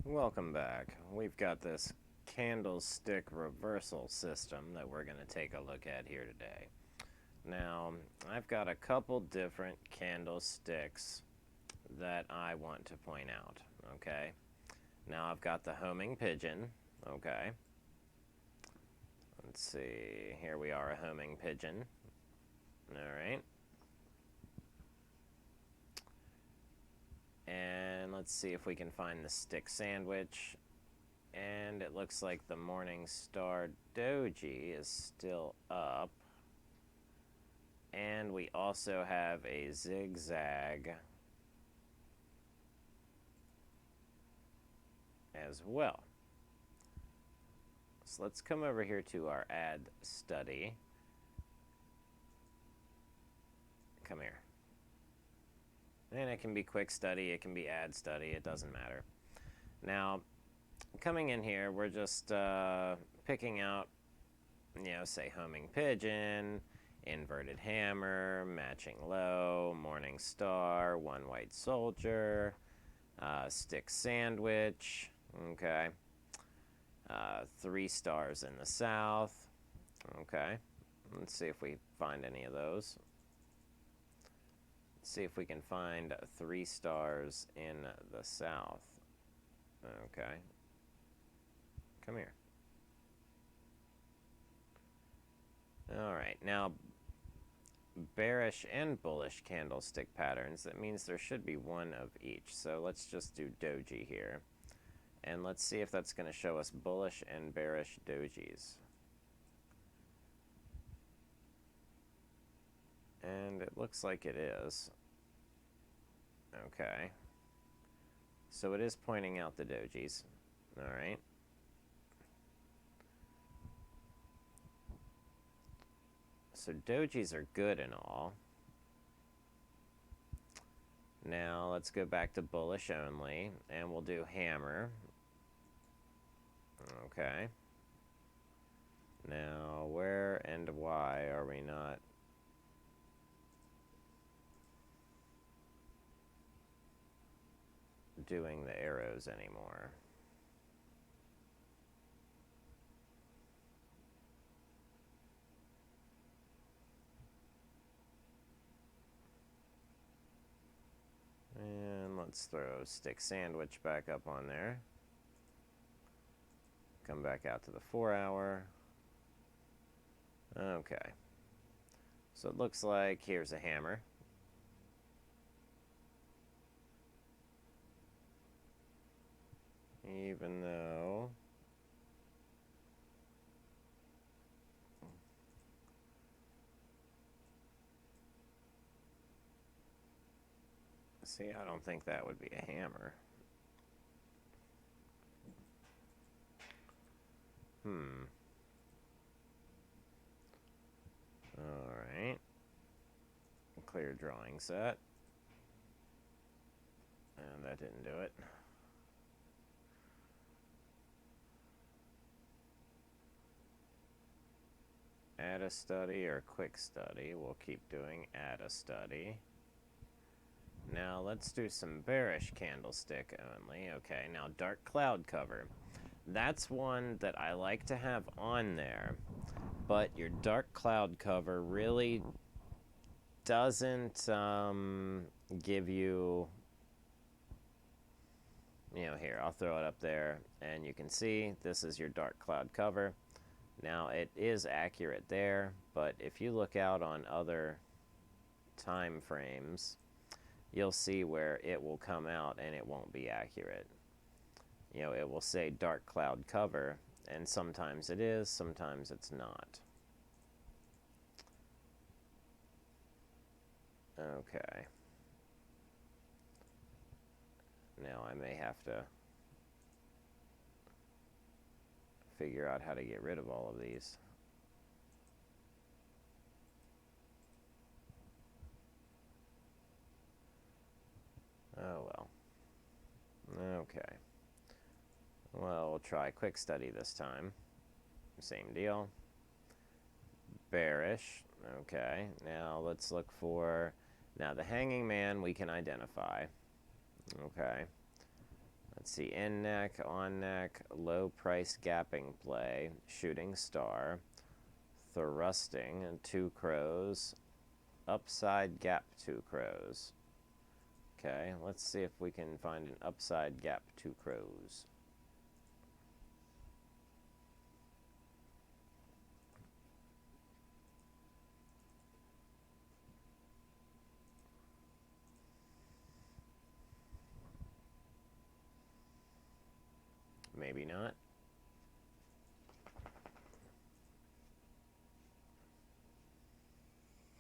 Welcome back. We've got this candlestick reversal system that we're going to take a look at here today. Now, I've got a couple different candlesticks that I want to point out, okay? Now, I've got the homing pigeon, okay? Let's see, here we are, a homing pigeon. All right. And let's see if we can find the stick sandwich. And it looks like the morning star doji is still up. And we also have a zigzag as well. So let's come over here to our ad study. Come here. And it can be quick study, it can be ad study, it doesn't matter. Now, coming in here, we're just picking out, say homing pigeon, inverted hammer, matching low, morning star, one white soldier, stick sandwich, okay, 3 stars in the south, okay. Let's see if we find any of those. See if we can find 3 stars in the south. Okay. Come here. Alright, now bearish and bullish candlestick patterns, that means there should be one of each. So let's just do doji here. And let's see if that's going to show us bullish and bearish dojis. And it looks like it is. Okay. So it is pointing out the dojis. All right. So dojis are good and all. Now let's go back to bullish only, and we'll do hammer. Okay. Now where and why are we not doing the arrows anymore? And let's throw stick sandwich back up on there. Come back out to the 4-hour. Okay. So it looks like here's a hammer. Even though see, I don't think that would be a hammer. Alright. Clear drawing set. And that didn't do it. Add a study or quick study. We'll keep doing add a study. Now let's do some bearish candlestick only. Okay, now dark cloud cover. That's one that I like to have on there, but your dark cloud cover really doesn't give you, here, I'll throw it up there, and you can see this is your dark cloud cover. Now it is accurate there, but if you look out on other time frames, you'll see where it will come out and it won't be accurate. It will say dark cloud cover, and sometimes it is, sometimes it's not. Okay. Now I may have to figure out how to get rid of all of these. Oh well. Okay. Well, we'll try quick study this time. Same deal. Bearish. Okay. Now let's look for, now the hanging man we can identify. Okay. Let's see, in neck, on neck, low price gapping play, shooting star, thrusting, and 2 crows, upside gap 2 crows. Okay, let's see if we can find an upside gap 2 crows. Maybe not.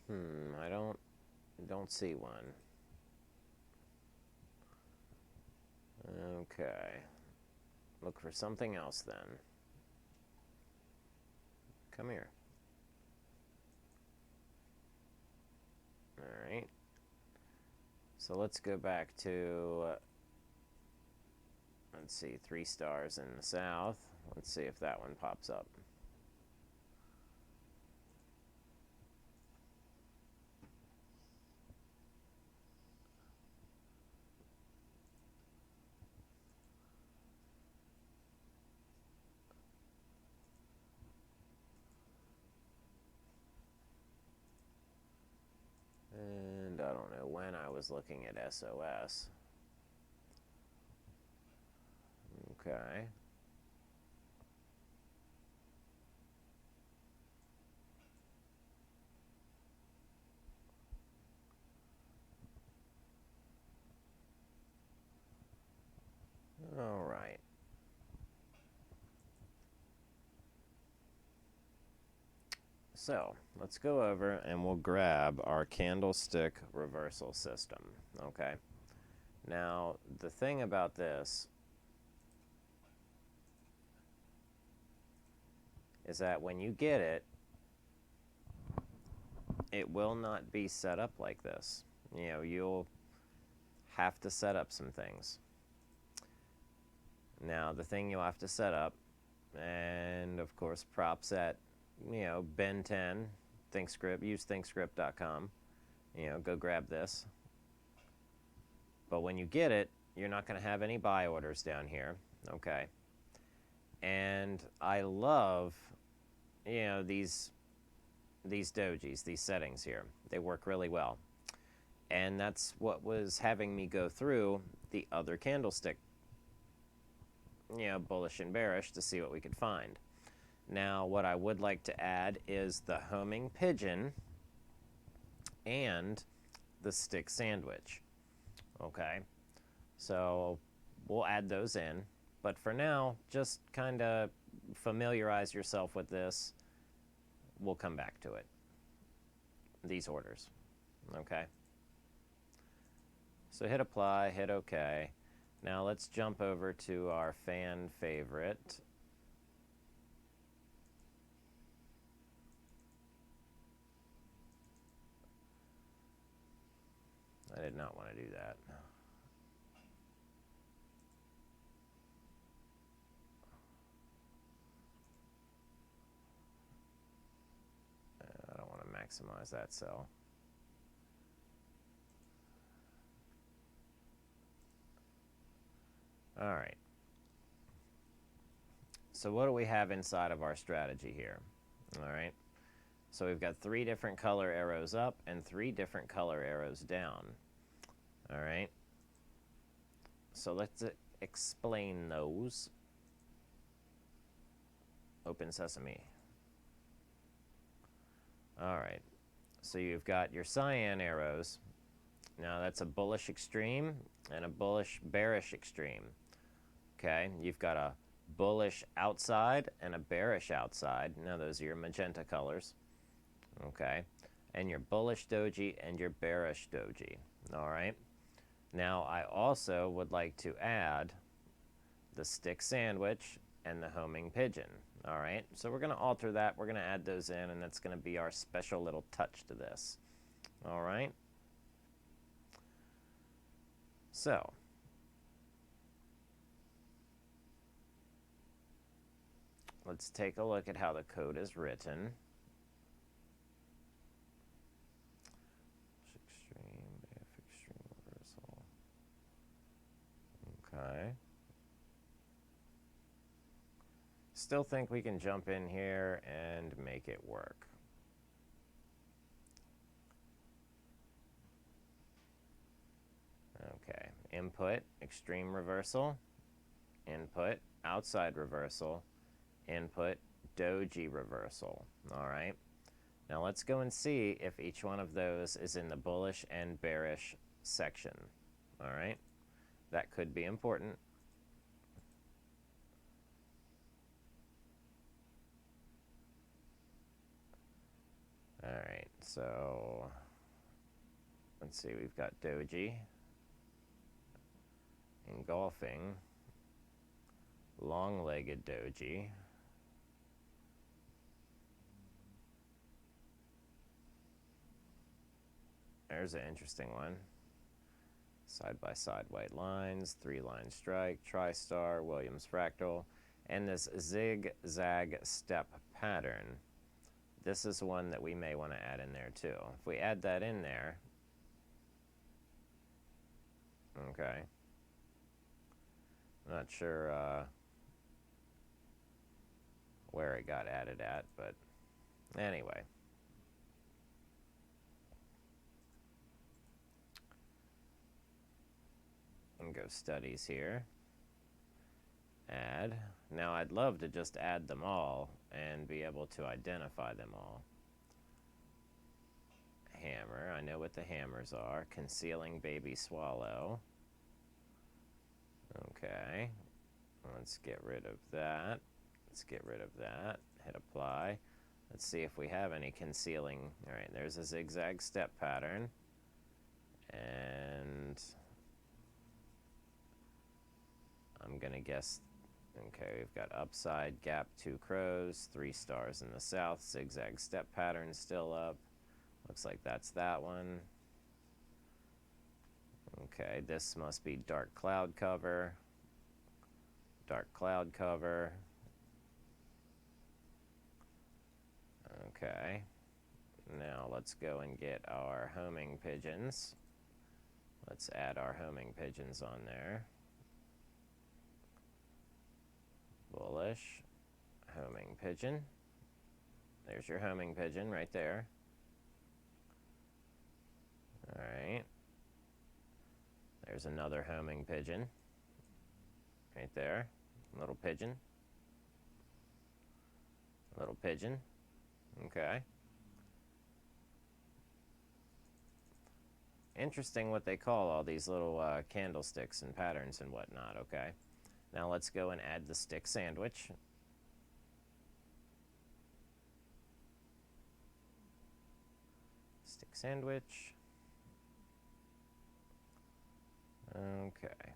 I don't see one. Okay. Look for something else then. Come here. All right. So let's go back to, let's see, 3 stars in the south. Let's see if that one pops up. And I don't know when I was looking at SOS. Okay. All right. So let's go over and we'll grab our candlestick reversal system. Okay. Now, the thing about this is that when you get it, it will not be set up like this. You know, you'll have to set up some things. Now, the thing you'll have to set up, and of course, props at, you know, Ben 10, ThinkScript, use thinkscript.com. You know, go grab this. But when you get it, you're not going to have any buy orders down here. Okay. And I love, you know, these dojis, these settings here. They work really well. And that's what was having me go through the other candlestick, you know, bullish and bearish, to see what we could find. Now, what I would like to add is the homing pigeon and the stick sandwich. Okay, so we'll add those in. But for now, just kind of familiarize yourself with this. We'll come back to it. These orders. Okay. So hit apply, hit OK. Now let's jump over to our fan favorite. I did not want to do that. I don't want to maximize that cell. All right. So what do we have inside of our strategy here? All right. So we've got 3 different color arrows up and 3 different color arrows down. All right. So let's explain those. Open sesame. All right. So you've got your cyan arrows. Now that's a bullish extreme and a bullish bearish extreme. Okay. You've got a bullish outside and a bearish outside. Now those are your magenta colors. Okay. And your bullish doji and your bearish doji. All right. Now I also would like to add the stick sandwich and the homing pigeon. All right. So we're going to alter that. We're going to add those in, and that's going to be our special little touch to this. All right. So let's take a look at how the code is written. Extreme reversal. Okay. still think we can jump in here and make it work. Okay, input, extreme reversal, input, outside reversal, input, Doji reversal. All right. Now let's go and see if each one of those is in the bullish and bearish section. All right. That could be important. All right. So let's see. We've got Doji engulfing long-legged Doji. There's an interesting one. Side-by-side white lines, 3-line strike, tri-star, Williams fractal, and this zigzag step pattern. This is one that we may want to add in there too. If we add that in there, okay. I'm not sure where it got added at, but anyway. And go studies here. Add. Now I'd love to just add them all and be able to identify them all. Hammer. I know what the hammers are. Concealing baby swallow. Okay. Let's get rid of that. Let's get rid of that. Hit apply. Let's see if we have any concealing. All right, there's a zigzag step pattern. And I'm going to guess, okay, we've got upside, gap, 2 crows, 3 stars in the south, zigzag step pattern still up. Looks like that's that one. Okay, this must be dark cloud cover. Dark cloud cover. Okay. Now let's go and get our homing pigeons. Let's add our homing pigeons on there. Bullish. Homing pigeon. There's your homing pigeon right there. All right. There's another homing pigeon. Right there. Little pigeon. Little pigeon. Okay. Interesting what they call all these little candlesticks and patterns and whatnot, okay? Now let's go and add the stick sandwich. Stick sandwich. Okay.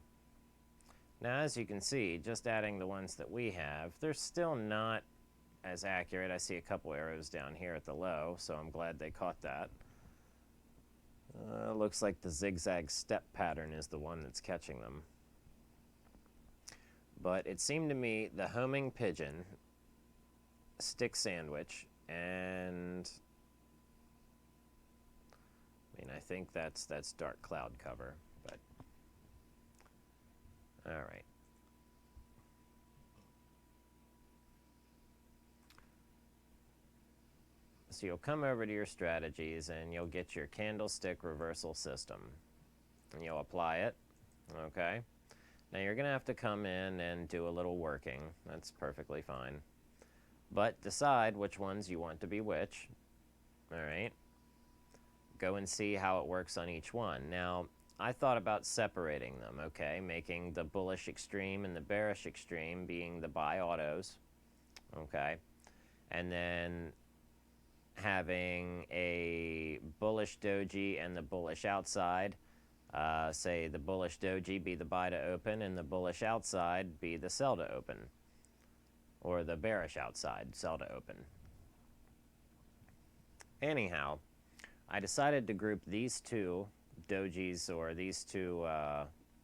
Now as you can see, just adding the ones that we have, they're still not as accurate. I see a couple arrows down here at the low, so I'm glad they caught that. Looks like the zigzag step pattern is the one that's catching them. But it seemed to me the homing pigeon, stick sandwich, and I mean, I think that's dark cloud cover, but all right. So you'll come over to your strategies and you'll get your candlestick reversal system and you'll apply it, okay? Now you're going to have to come in and do a little working. That's perfectly fine. But decide which ones you want to be which, all right? Go and see how it works on each one. Now, I thought about separating them, okay? Making the bullish extreme and the bearish extreme being the buy autos, okay? And then having a bullish doji and the bullish outside, say the bullish doji be the buy to open and the bullish outside be the sell to open, or the bearish outside, sell to open. Anyhow, I decided to group these two dojis, or these two,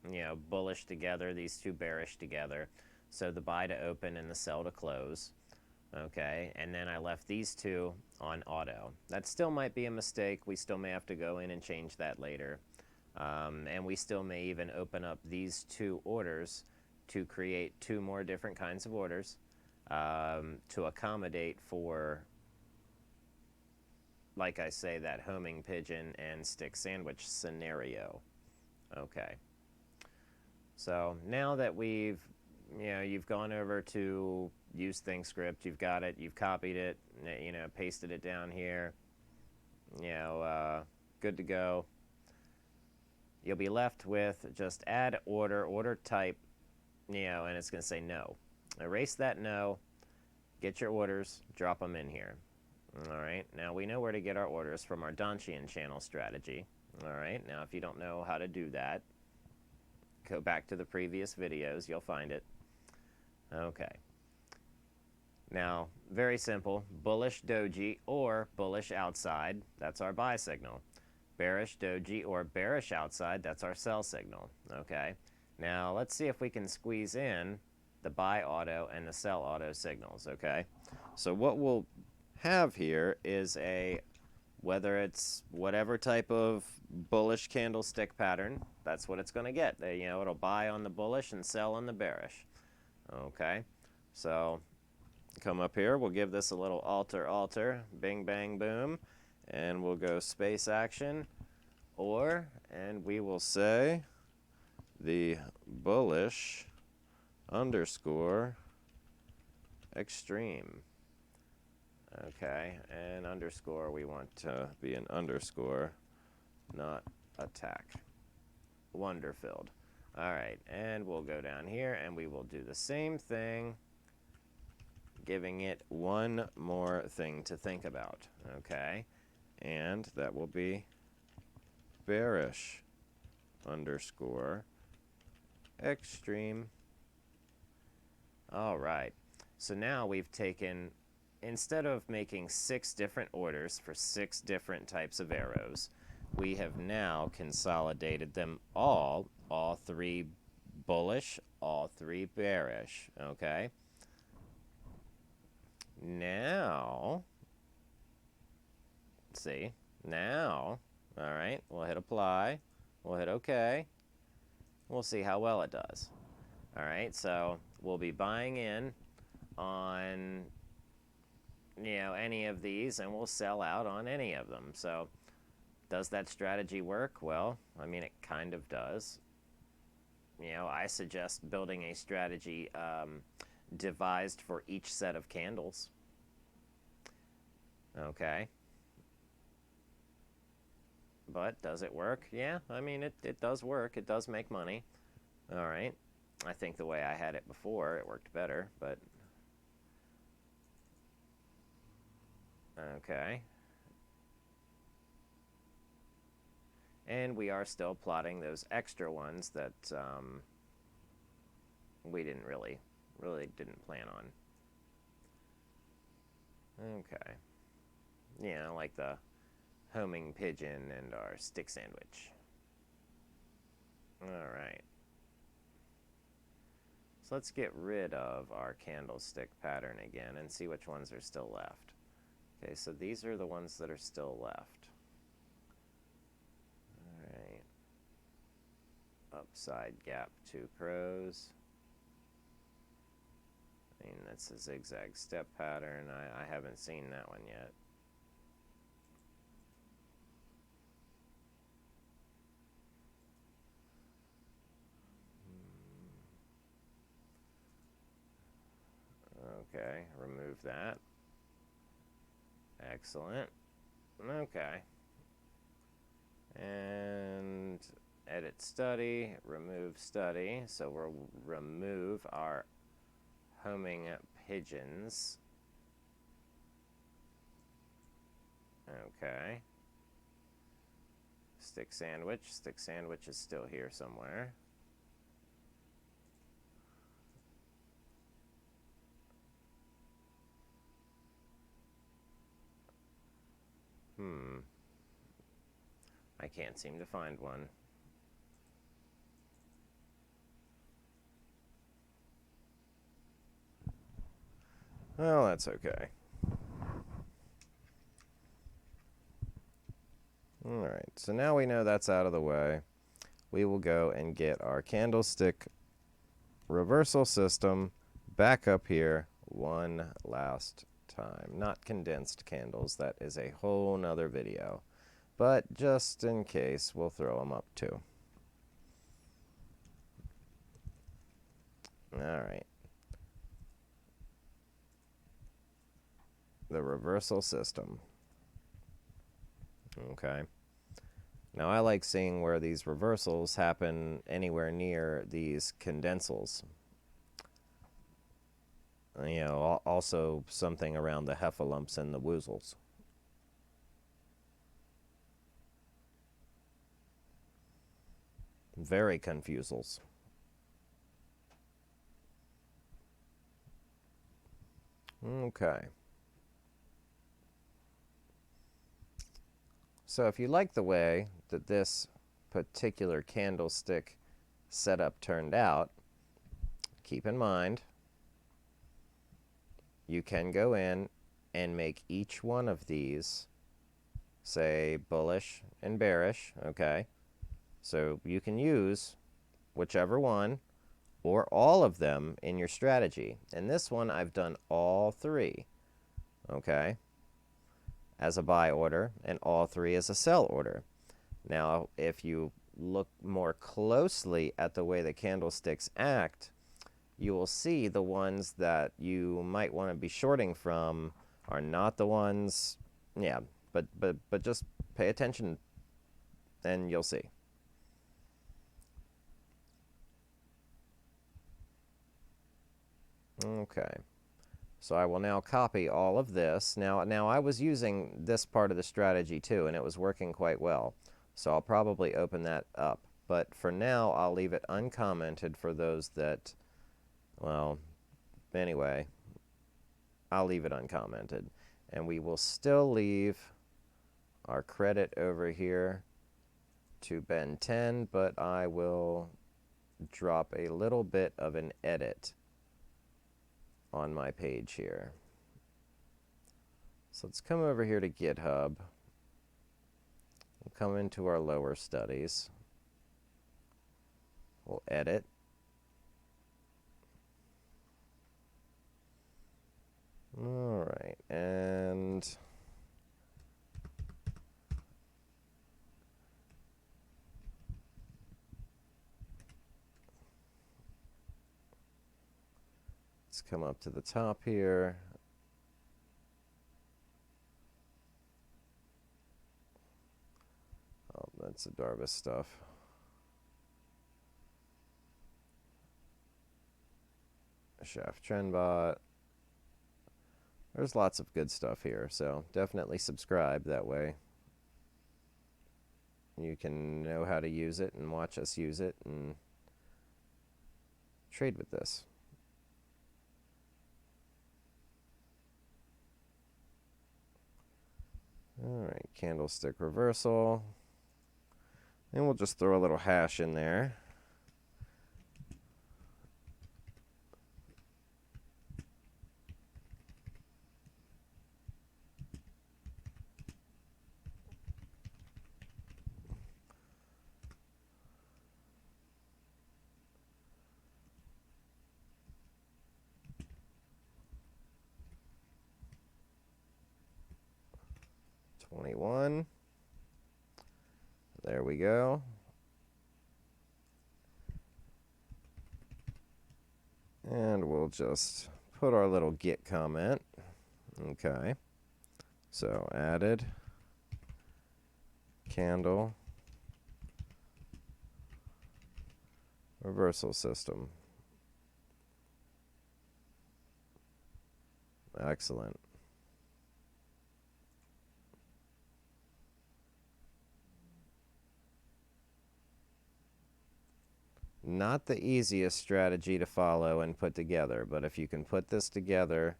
you know, bullish together, these two bearish together, so the buy to open and the sell to close. Okay, and then I left these two on auto. That still might be a mistake. We still may have to go in and change that later. And we still may even open up these two orders to create two more different kinds of orders. to accommodate for, like I say, that homing pigeon and stick sandwich scenario. Okay. So now that you've gone over to use ThinkScript, you've got it, you've copied it, pasted it down here, good to go. You'll be left with just add order type, and it's going to say no. Erase that no, get your orders, drop them in here. All right, now we know where to get our orders from our Donchian channel strategy. All right, now if you don't know how to do that, go back to the previous videos, you'll find it. Okay. Now, very simple, bullish doji or bullish outside, that's our buy signal. Bearish doji or bearish outside, that's our sell signal. Okay. Now, let's see if we can squeeze in the buy auto and the sell auto signals. Okay. So what we'll have here is whether it's whatever type of bullish candlestick pattern, that's what it's going to get. It'll buy on the bullish and sell on the bearish. Okay, so come up here, we'll give this a little alter, bing, bang, boom, and we'll go space action, and we will say the bullish underscore extreme. Okay, and underscore, we want to be an underscore, not attack. Wonder-filled. All right, and we'll go down here and we will do the same thing, giving it one more thing to think about. Okay, and that will be bearish underscore extreme. All right, so now we've taken, instead of making 6 different orders for 6 different types of arrows, we have now consolidated them all 3 bullish, all 3 bearish. Okay. Now, let's see. Now, all right, we'll hit apply. We'll hit OK. We'll see how well it does. All right, so we'll be buying in on any of these, and we'll sell out on any of them. So does that strategy work? Well, I mean, it kind of does. I suggest building a strategy devised for each set of candles. Okay. But does it work? Yeah, I mean, it does work. It does make money. All right. I think the way I had it before, it worked better, but okay. And we are still plotting those extra ones that we didn't really didn't plan on. Okay. Yeah, like the homing pigeon and our stick sandwich. All right. So let's get rid of our candlestick pattern again and see which ones are still left. Okay, so these are the ones that are still left. All right. Upside gap 2 crows. I mean, that's a zigzag step pattern. I haven't seen that one yet. Okay, remove that. Excellent. Okay. And edit study, remove study. So we'll remove our homing pigeons. Okay. Stick sandwich. Stick sandwich is still here somewhere. I can't seem to find one. Well, that's okay. Alright, so now we know that's out of the way. We will go and get our candlestick reversal system back up here one last time. Not condensed candles, that is a whole nother video. But just in case, we'll throw them up too. Alright. The reversal system. Okay. Now I like seeing where these reversals happen anywhere near these condensals. You know, also something around the heffalumps and the woozles. Very confusals. Okay. So if you like the way that this particular candlestick setup turned out, keep in mind you can go in and make each one of these, say, bullish and bearish, okay? So you can use whichever one or all of them in your strategy. In this one, I've done all three, okay, as a buy order, and all three as a sell order. Now, if you look more closely at the way the candlesticks act, you will see the ones that you might want to be shorting from are not the ones, yeah, but just pay attention and you'll see. Okay, so I will now copy all of this. Now I was using this part of the strategy too, and it was working quite well. So I'll probably open that up. But for now, I'll leave it uncommented for those that, well, anyway, I'll leave it uncommented. And we will still leave our credit over here to Ben 10, but I will drop a little bit of an edit on my page here. So let's come over here to GitHub. We'll come into our lower studies. We'll edit. All right, and let's come up to the top here. Oh, that's the Darvis stuff. Shaft Trendbot. There's lots of good stuff here, so definitely subscribe. That way you can know how to use it and watch us use it and trade with this. Alright, candlestick reversal. And we'll just throw a little hash in there. $21. There we go. And we'll just put our little git comment. Okay. So added candle reversal system. Excellent. Not the easiest strategy to follow and put together, but if you can put this together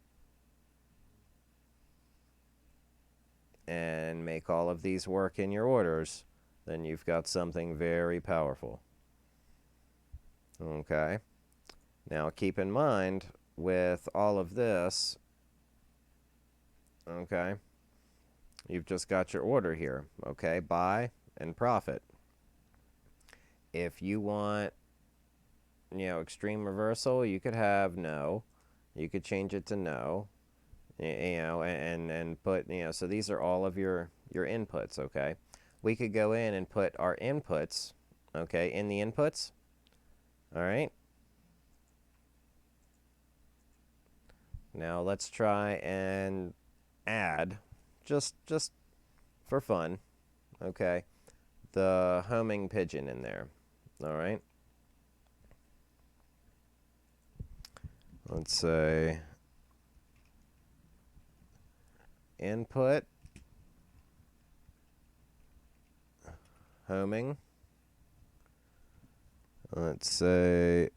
and make all of these work in your orders, then you've got something very powerful. Okay. Now keep in mind with all of this, okay, you've just got your order here, okay, buy and profit. If you want, you know, extreme reversal, you could have no. You could change it to no, you know, and put, you know, so these are all of your inputs, okay? We could go in and put our inputs, okay, in the inputs, all right? Now let's try and add, just for fun, okay, the homing pigeon in there, all right? Let's say input, homing, let's say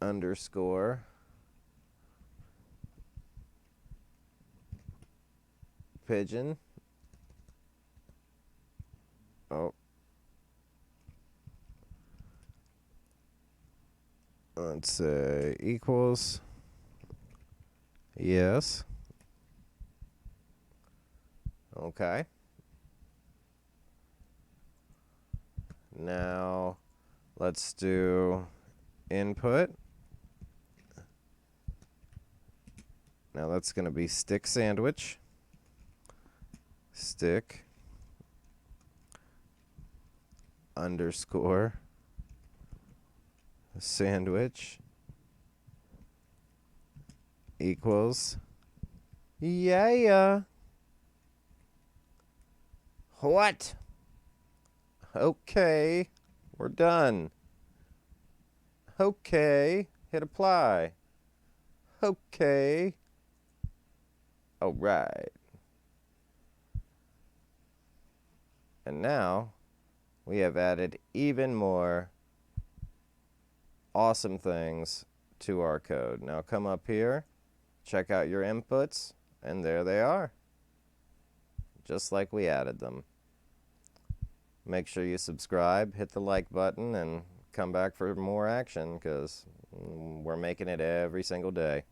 underscore, pigeon, oh, let's say equals, yes, okay. Now let's do input. Now that's going to be stick sandwich, stick underscore sandwich equals, yeah. What? Okay, we're done. Okay, hit apply. Okay. All right. And now we have added even more awesome things to our code. Now come up here, check out your inputs, and there they are, just like we added them. Make sure you subscribe, hit the like button, and come back for more action, because we're making it every single day.